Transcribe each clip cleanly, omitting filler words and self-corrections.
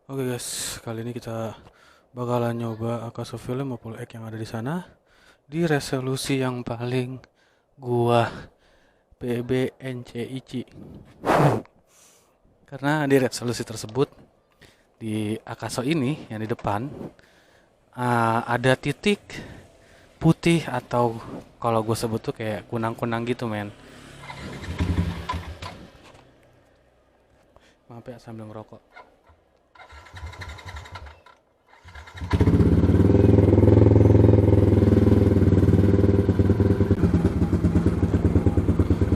Oke guys, kali ini kita bakalan nyoba Akaso Film Apple X yang ada di sana di resolusi yang paling gua PBNCIC. Karena di resolusi tersebut di Akaso ini yang di depan ada titik putih atau kalau gue sebut tuh kayak kunang-kunang gitu men. Maaf ya sambil ngerokok.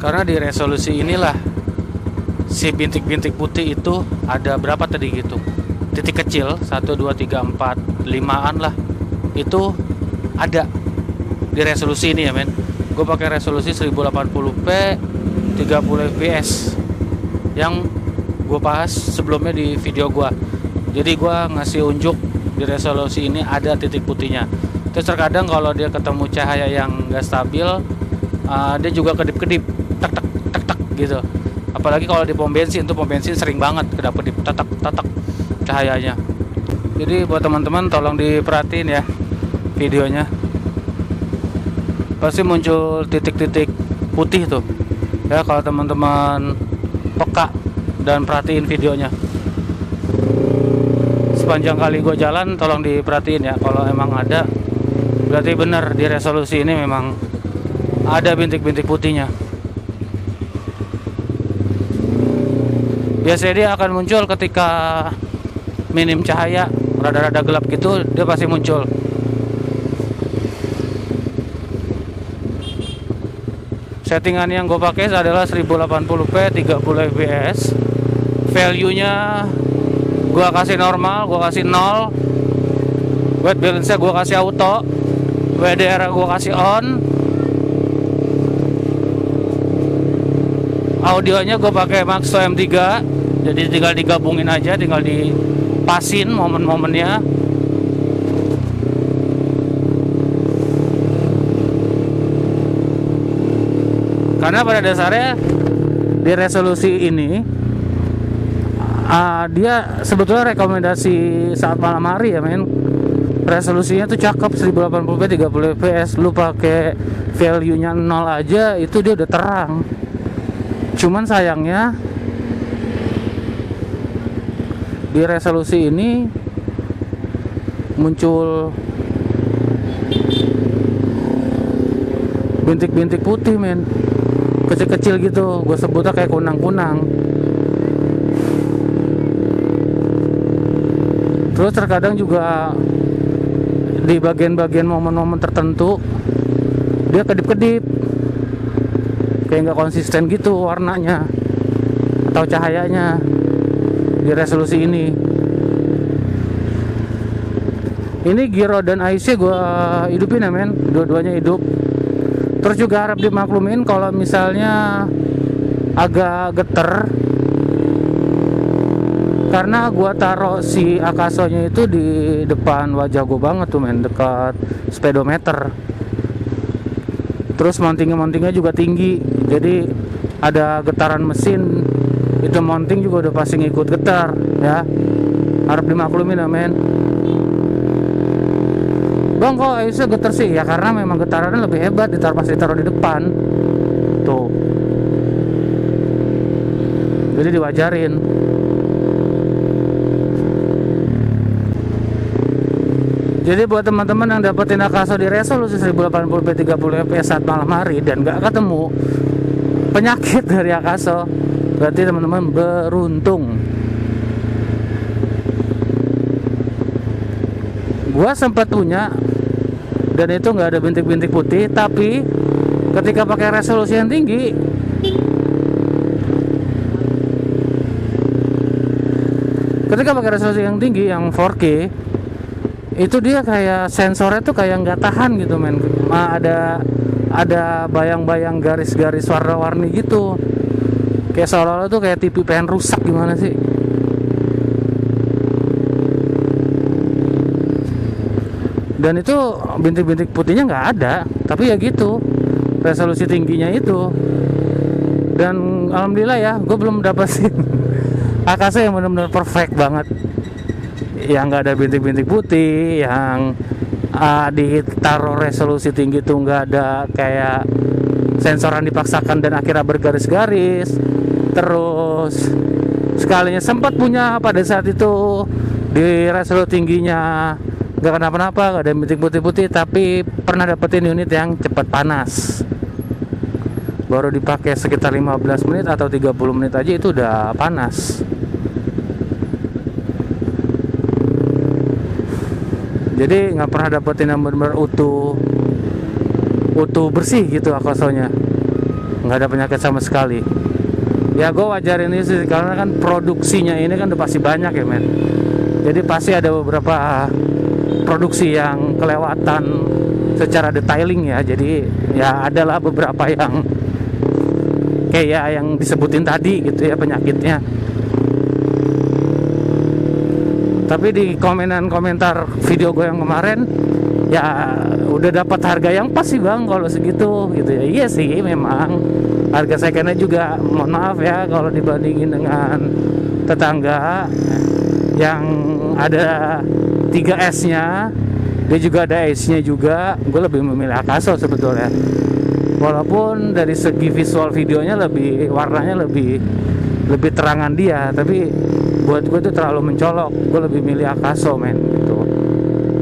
Karena di resolusi inilah si bintik-bintik putih itu ada berapa tadi gitu. Titik kecil 1 2 3 4 5-an lah. Itu ada di resolusi ini ya men. Gue pakai resolusi 1080p 30 fps yang gue bahas sebelumnya di video gue. Jadi gue ngasih unjuk di resolusi ini ada titik putihnya. Terus terkadang kalau dia ketemu cahaya yang gak stabil, dia juga kedip-kedip tak tak tak tak gitu. Apalagi kalau di pom bensin sering banget kedap-kedip tak tak tak tak cahayanya. Jadi buat teman-teman tolong diperhatiin ya videonya. Pasti muncul titik-titik putih tuh. Ya kalau teman-teman peka dan perhatiin videonya. Sepanjang kali gue jalan tolong diperhatiin ya. Kalau emang ada berarti benar di resolusi ini memang ada bintik-bintik putihnya. Biasanya dia akan muncul ketika minim cahaya, rada-rada gelap gitu, dia pasti muncul. Settingan yang gue pakai adalah 1080p 30 fps. Value-nya gue kasih normal, gue kasih 0. White balance-nya gue kasih auto. WDR gue kasih on. Audionya gue pakai Maxto M3. Jadi tinggal digabungin aja, tinggal dipasin momen-momennya. Karena pada dasarnya di resolusi ini dia sebetulnya rekomendasi saat malam hari ya men. Resolusinya tuh cakep 1080p 30 fps. Lu pakai value-nya 0 aja itu dia udah terang. Cuman sayangnya di resolusi ini muncul bintik-bintik putih men, kecil-kecil gitu. Gue sebutnya kayak kunang-kunang. Terus terkadang juga di bagian-bagian momen-momen tertentu dia kedip-kedip, kayak nggak konsisten gitu warnanya atau cahayanya di resolusi ini. Ini gyro dan IC gue hidupin ya men, dua-duanya hidup. Terus juga harap dimaklumin kalau misalnya agak geter, karena gue taruh si Akasonya itu di depan wajah gue banget tuh men, dekat speedometer. Terus mountingnya juga tinggi, jadi ada getaran mesin, itu mounting juga udah pasti ngikut getar ya. Harap dimaklumin ya men. Bang kok Aisha getar sih? Ya karena memang getarannya lebih hebat pas ditaruh di depan tuh, jadi diwajarin. Jadi buat teman-teman yang dapetin Akaso di resolusi 1080p 30 fps saat malam hari dan gak ketemu penyakit dari Akaso, berarti teman-teman beruntung. Gua sempat punya dan itu nggak ada bintik-bintik putih, tapi ketika pakai resolusi yang tinggi yang 4K itu dia kayak sensornya tuh kayak nggak tahan gitu men. Ada bayang-bayang garis-garis warna-warni gitu, kayak seolah-olah tuh kayak TV pengen rusak gimana sih. Dan itu bintik-bintik putihnya nggak ada, tapi ya gitu resolusi tingginya itu. Dan alhamdulillah ya gue belum dapetin Akaso yang benar-benar perfect banget. yang nggak ada bintik-bintik putih, yang ditaruh resolusi tinggi tuh nggak ada kayak sensoran dipaksakan dan akhirnya bergaris-garis. Terus sekalinya sempat punya pada saat itu di resolusi tingginya nggak kenapa-napa, nggak ada bintik putih-putih, tapi pernah dapetin unit yang cepat panas. Baru dipakai sekitar 15 menit atau 30 menit aja itu udah panas. Jadi nggak pernah dapetin yang benar-benar utuh bersih gitu akasonya, nggak ada penyakit sama sekali. Ya gue wajarin ini sih, karena kan produksinya ini kan udah pasti banyak ya men. Jadi pasti ada beberapa produksi yang kelewatan secara detailing ya. Jadi ya adalah beberapa yang kayak yang disebutin tadi gitu ya penyakitnya. Tapi di komentar video gue yang kemarin ya udah dapat harga yang pas sih bang kalau segitu gitu ya. Iya sih memang harga secondnya juga mohon maaf ya kalau dibandingin dengan tetangga yang ada 3S nya, dia juga ada S-nya juga. Gue lebih memilih Akaso sebetulnya, walaupun dari segi visual videonya warnanya lebih terangan dia, tapi buat gue tuh terlalu mencolok. Gue lebih milih Akaso men gitu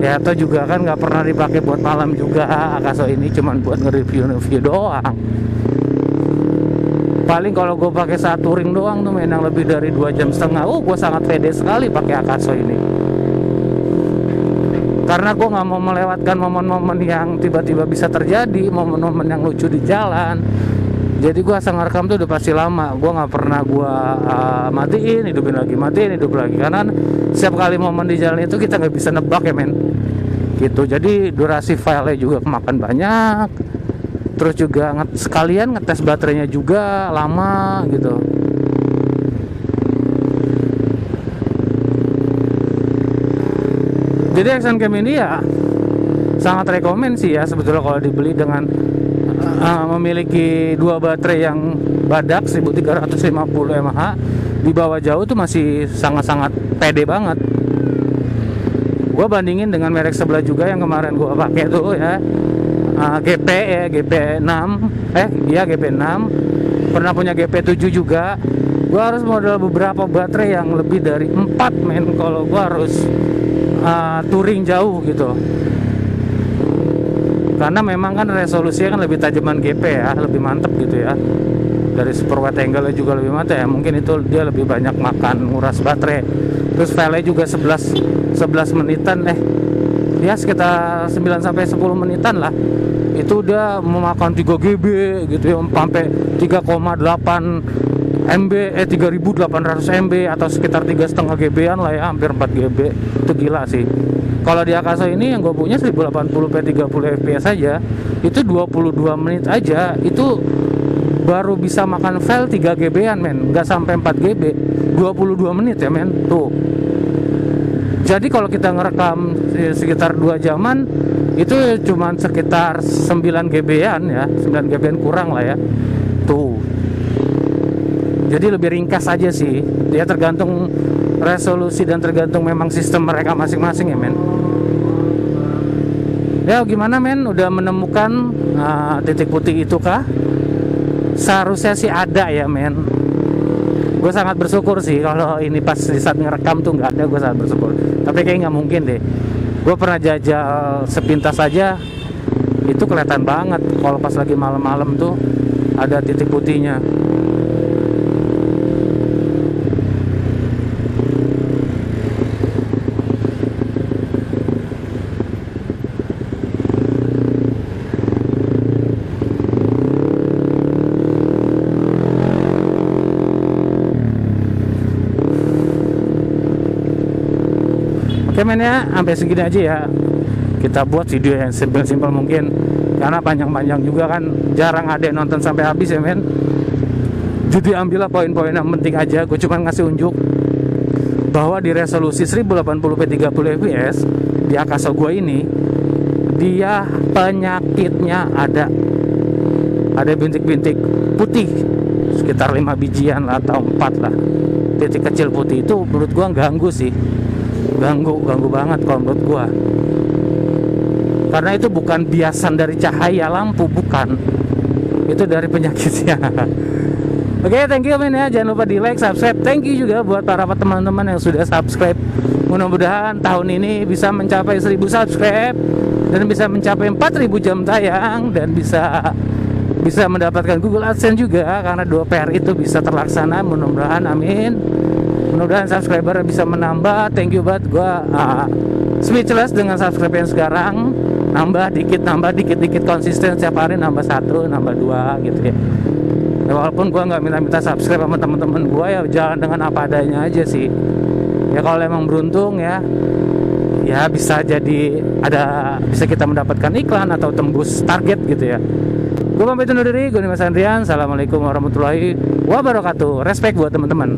ya. Atau juga kan nggak pernah dipakai buat malam juga Akaso ini, cuman buat nge-review doang. Paling kalau gue pakai 1 ring doang tuh men, yang lebih dari 2,5 jam, gue sangat pede sekali pakai Akaso ini. Karena gue nggak mau melewatkan momen-momen yang tiba-tiba bisa terjadi, momen-momen yang lucu di jalan. Jadi gue asal ngerekam tuh udah pasti lama. Gue nggak pernah gue matiin, hidupin lagi, matiin, hidup lagi. Karena setiap kali momen di jalan itu kita nggak bisa nebak ya men. Gitu. Jadi durasi filenya juga kemakan banyak. Terus juga sekalian ngetes baterainya juga lama gitu. Jadi action cam ini ya sangat rekomen sih ya sebetulnya kalau dibeli dengan memiliki 2 baterai yang badak 1350 mAh di bawah jauh tuh masih sangat-sangat pede banget. Gue bandingin dengan merek sebelah juga yang kemarin gue pakai tuh ya, GP6 GP6, pernah punya GP7 juga. Gue harus modal beberapa baterai yang lebih dari 4 men kalau gue harus touring jauh gitu. Karena memang kan resolusinya kan lebih tajaman GP ya, lebih mantep gitu ya. Dari super wide angle juga lebih mantep ya. Mungkin itu dia lebih banyak makan nguras baterai. Terus file juga 11 menitan ya sekitar 9 sampai 10 menitan lah. Itu udah memakan 3 GB gitu ya, sampai 3,8 MB 3800 MB atau sekitar 3,5 GB-an lah ya, hampir 4 GB. Itu gila sih. Kalau di Akaso ini yang gue punya 1080p 30 fps aja, itu 22 menit aja itu baru bisa makan file 3 GB-an men, nggak sampai 4 GB, 22 menit ya men tuh. Jadi kalau kita ngerekam sekitar 2 jaman itu cuma sekitar 9 GB-an ya, 9 GB-an kurang lah ya tuh. Jadi lebih ringkas aja sih, dia tergantung resolusi dan tergantung memang sistem mereka masing-masing ya men. Ya gimana men, udah menemukan titik putih itu kah? Seharusnya sih ada ya men. Gue sangat bersyukur sih kalau ini pas di saat ngerekam tuh nggak ada, gue sangat bersyukur. Tapi kayaknya nggak mungkin deh. Gue pernah jajal sepintas aja, itu kelihatan banget kalau pas lagi malam-malam tuh ada titik putihnya. Oke men ya, sampai segini aja ya. Kita buat video yang simpel-simpel mungkin, karena panjang-panjang juga kan jarang ada yang nonton sampai habis ya men. Jadi ambillah poin-poin yang penting aja. Gue cuma ngasih unjuk bahwa di resolusi 1080p 30 fps di Akaso gue ini, dia penyakitnya ada bintik-bintik putih sekitar 5 bijian lah atau 4 lah, titik kecil putih. Itu menurut gue ganggu sih. ganggu banget kalau menurut gua. Karena itu bukan biasan dari cahaya lampu, bukan. Itu dari penyakitnya. Oke, thank you men ya. Jangan lupa di like, subscribe. Thank you juga buat para teman-teman yang sudah subscribe. Mudah-mudahan tahun ini bisa mencapai 1000 subscribe dan bisa mencapai 4000 jam tayang dan bisa mendapatkan Google AdSense juga, karena 2 PR itu bisa terlaksana. Mudah-mudahan, amin. Mudah-mudahan subscriber bisa menambah. Thank you banget. Gua speechless dengan subscribe yang sekarang. Nambah dikit konsisten setiap hari, nambah 1, nambah 2 gitu ya. Ya, walaupun gua nggak minta subscribe sama teman-teman gua, ya jalan dengan apa adanya aja sih. Ya kalau emang beruntung ya bisa jadi bisa kita mendapatkan iklan atau tembus target gitu ya. Gue pamit undur diri, gue Dimas Andrian. Assalamualaikum warahmatullahi wabarakatuh. Respect buat teman-teman.